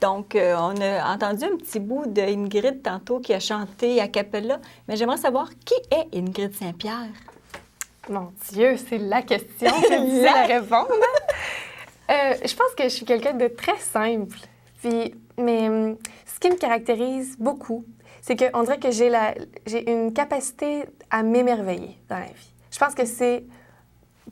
Donc, on a entendu un petit bout d'Ingrid tantôt qui a chanté a cappella, mais j'aimerais savoir qui est Ingrid Saint-Pierre? Mon Dieu, c'est la question, c'est difficile à répondre. Je pense que je suis quelqu'un de très simple. Mais ce qui me caractérise beaucoup, c'est qu'on dirait que j'ai une capacité à m'émerveiller dans la vie. Je pense que c'est,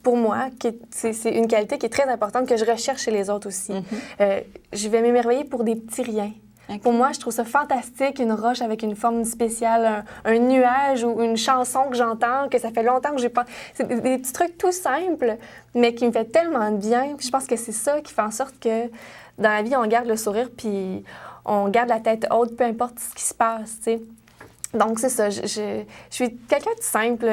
pour moi, c'est une qualité qui est très importante, que je recherche chez les autres aussi. Je vais m'émerveiller pour des petits riens. Okay. Pour moi, je trouve ça fantastique, une roche avec une forme spéciale, un nuage ou une chanson que j'entends, que ça fait longtemps que j'ai pas... C'est des petits trucs tout simples, mais qui me fait tellement de bien. Puis je pense que c'est ça qui fait en sorte que dans la vie, on garde le sourire puis on garde la tête haute, peu importe ce qui se passe, tu sais. Donc, c'est ça. Je suis quelqu'un de simple,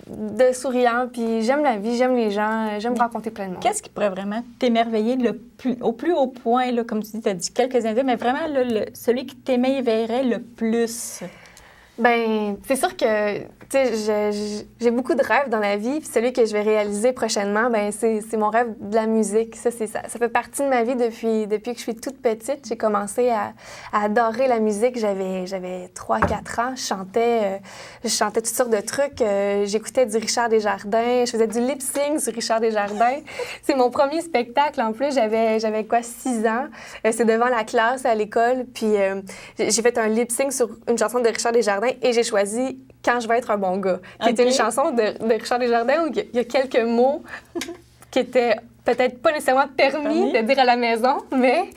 de souriant, puis j'aime la vie, j'aime les gens, j'aime rencontrer plein de monde. Qu'est-ce qui pourrait vraiment t'émerveiller au plus haut point, là, comme tu dis, tu as dit quelques indices, mais vraiment là, celui qui t'émerveillerait le plus? Bien, c'est sûr que, tu sais, j'ai beaucoup de rêves dans la vie, puis celui que je vais réaliser prochainement, bien, c'est mon rêve de la musique. Ça fait partie de ma vie depuis que je suis toute petite. J'ai commencé à adorer la musique. J'avais 3-4 ans. Je chantais toutes sortes de trucs. J'écoutais du Richard Desjardins. Je faisais du lip-sync sur Richard Desjardins. C'est mon premier spectacle, en plus. J'avais quoi, 6 ans. C'est devant la classe à l'école, puis j'ai fait un lip-sync sur une chanson de Richard Desjardins. Et j'ai choisi « Quand je vais être un bon gars », qui était une chanson de Richard Desjardins où il y a quelques mots qui étaient peut-être pas nécessairement permis de dire à la maison, mais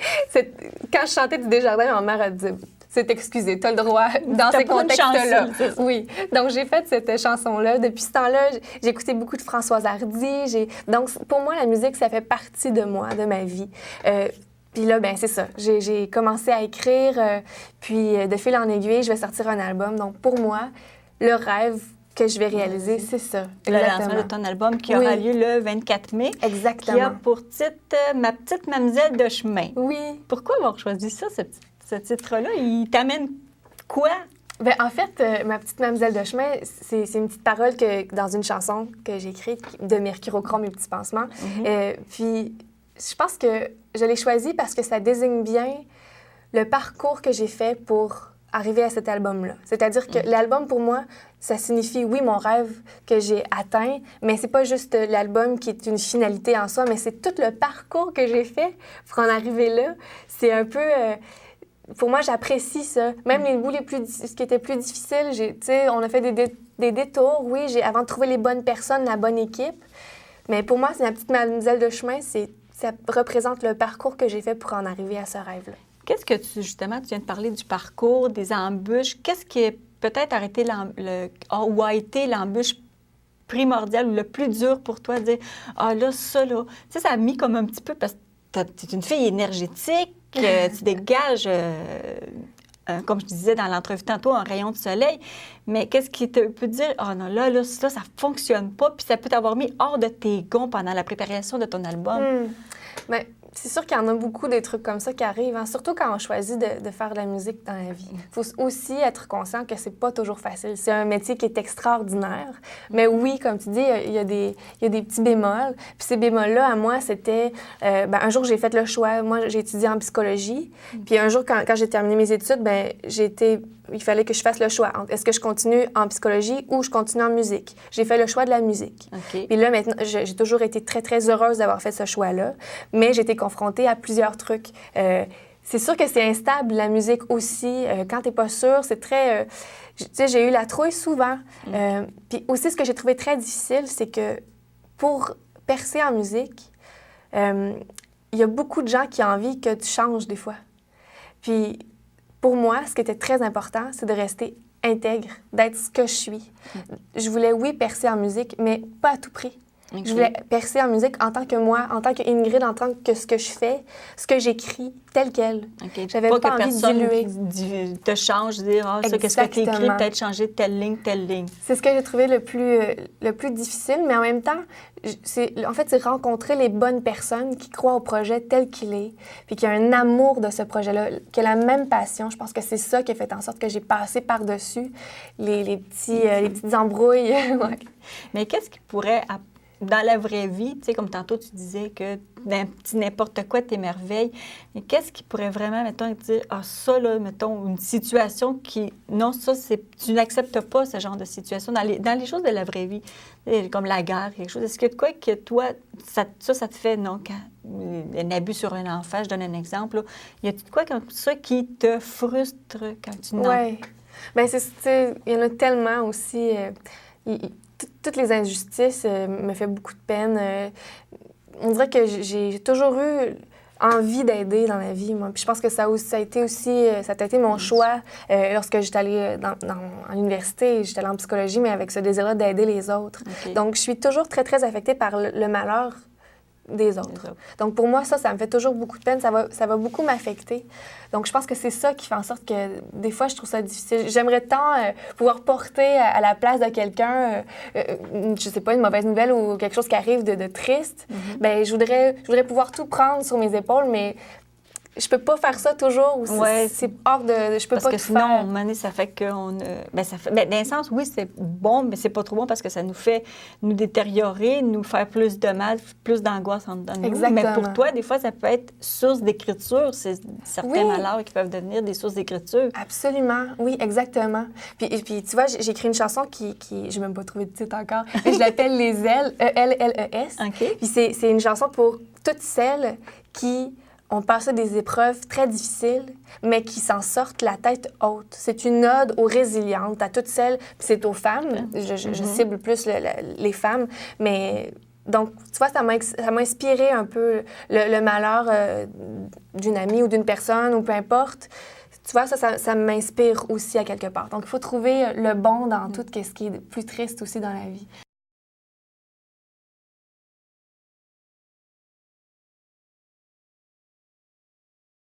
quand je chantais du Desjardins, ma mère a dit « C'est excusé, t'as le droit dans ces contextes-là. » Oui. Donc, j'ai fait cette chanson-là. Depuis ce temps-là, j'ai écouté beaucoup de Françoise Hardy. Donc, pour moi, la musique, ça fait partie de moi, de ma vie. Puis là, ben c'est ça. J'ai commencé à écrire, puis de fil en aiguille, je vais sortir un album. Donc, pour moi, le rêve que je vais réaliser, c'est ça. Le lancement de ton album qui aura lieu le 24 mai. Exactement. Qui a pour titre « Ma petite mamzelle de chemin ». Oui. Pourquoi avoir choisi ça, ce titre-là? Il t'amène quoi? Bien, en fait, Ma petite mamzelle de chemin, c'est une petite parole dans une chanson que j'ai écrite de Mercurochrome et Petits Pansements. Puis, je pense que je l'ai choisi parce que ça désigne bien le parcours que j'ai fait pour arriver à cet album-là. C'est-à-dire que l'album, pour moi, ça signifie, oui, mon rêve que j'ai atteint, mais c'est pas juste l'album qui est une finalité en soi, mais c'est tout le parcours que j'ai fait pour en arriver là. C'est un peu... pour moi, j'apprécie ça. Même les bouts ce qui était plus difficile, tu sais, on a fait des détours, oui, avant de trouver les bonnes personnes, la bonne équipe. Mais pour moi, c'est Ma petite mamzelle de chemin, ça représente le parcours que j'ai fait pour en arriver à ce rêve-là. Qu'est-ce que tu viens de parler du parcours, des embûches. Qu'est-ce qui est peut-être ou a été l'embûche primordiale ou le plus dur pour toi de dire « Ah là, ça, là... » Tu sais, ça a mis comme un petit peu, parce que tu es une fille énergétique, tu dégages... comme je disais dans l'entrevue tantôt, un rayon de soleil. Mais qu'est-ce qui te peut dire, « Oh non, là, ça fonctionne pas », puis ça peut t'avoir mis hors de tes gonds pendant la préparation de ton album? Bien, c'est sûr qu'il y en a beaucoup des trucs comme ça qui arrivent, hein? Surtout quand on choisit de faire de la musique dans la vie. Il faut aussi être conscient que c'est pas toujours facile. C'est un métier qui est extraordinaire. Mais oui, comme tu dis, il y a des petits bémols. Puis ces bémols-là, à moi, c'était... un jour, j'ai fait le choix. Moi, j'ai étudié en psychologie. Puis un jour, quand j'ai terminé mes études, il fallait que je fasse le choix. Est-ce que je continue en psychologie ou je continue en musique? J'ai fait le choix de la musique. Okay. Puis là, maintenant, j'ai toujours été très, très heureuse d'avoir fait ce choix-là. Mais j'ai été confrontée à plusieurs trucs. C'est sûr que c'est instable, la musique aussi. Quand t'es pas sûr, c'est très... tu sais, j'ai eu la trouille souvent. Puis aussi, ce que j'ai trouvé très difficile, c'est que pour percer en musique, il y a beaucoup de gens qui ont envie que tu changes des fois. Puis pour moi, ce qui était très important, c'est de rester intègre, d'être ce que je suis. Je voulais, oui, percer en musique, mais pas à tout prix. Okay. Je voulais percer en musique en tant que moi, en tant qu'Ingrid, en tant que ce que je fais, ce que j'écris, tel quel. Okay. J'avais pas envie de diluer. Te change, dire, ça, qu'est-ce que tu écris, peut-être changer telle ligne, telle ligne. C'est ce que j'ai trouvé le plus difficile, mais en même temps, c'est rencontrer les bonnes personnes qui croient au projet tel qu'il est, puis qui ont un amour de ce projet-là, qui ont la même passion. Je pense que c'est ça qui a fait en sorte que j'ai passé par-dessus les petites embrouilles. Mais qu'est-ce qui pourrait dans la vraie vie, tu sais, comme tantôt tu disais que n'importe quoi t'émerveille, mais qu'est-ce qui pourrait vraiment, mettons, dire, ah, ça, là, mettons, une situation qui, non, ça, tu n'acceptes pas ce genre de situation dans les choses de la vraie vie, comme la guerre, quelque chose. Est-ce que de quoi que toi, ça te fait, non, un abus sur un enfant, je donne un exemple, là, y a-t-il de quoi comme ça qui te frustre quand tu n'en... Oui. Bien, il y en a tellement aussi. Toutes les injustices me fait beaucoup de peine. On dirait que j'ai toujours eu envie d'aider dans la vie, moi. Puis je pense que ça a été mon choix lorsque j'étais allée à l'université. J'étais allée en psychologie, mais avec ce désir-là d'aider les autres. Okay. Donc, je suis toujours très, très affectée par le malheur des autres. Donc, pour moi, ça me fait toujours beaucoup de peine. Ça va beaucoup m'affecter. Donc, je pense que c'est ça qui fait en sorte que, des fois, je trouve ça difficile. J'aimerais tant pouvoir porter à la place de quelqu'un, je sais pas, une mauvaise nouvelle ou quelque chose qui arrive de triste. Mm-hmm. Bien, je voudrais pouvoir tout prendre sur mes épaules, mais je peux pas faire ça toujours. C'est hors de... Je peux parce pas que tout sinon, faire. à un moment donné, ça fait qu'on... dans un sens, oui, c'est bon, mais c'est pas trop bon parce que ça nous fait nous détériorer, nous faire plus de mal, plus d'angoisse en dedans de nous. Exactement. Mais pour toi, des fois, ça peut être source d'écriture. C'est certains malheurs qui peuvent devenir des sources d'écriture. Absolument. Oui, exactement. Puis tu vois, j'ai écrit une chanson qui j'ai même pas trouvé de titre encore, mais je l'appelle Les Ailes, E-L-L-E-S. OK. Puis c'est une chanson pour toutes celles qui ont passé des épreuves très difficiles, mais qui s'en sortent la tête haute. C'est une ode aux résilientes, à toutes celles, puis c'est aux femmes. Je cible plus les femmes, mais donc, tu vois, ça m'a inspiré un peu le malheur d'une amie ou d'une personne, ou peu importe. Tu vois, ça m'inspire aussi à quelque part. Donc, il faut trouver le bon dans tout ce qui est plus triste aussi dans la vie.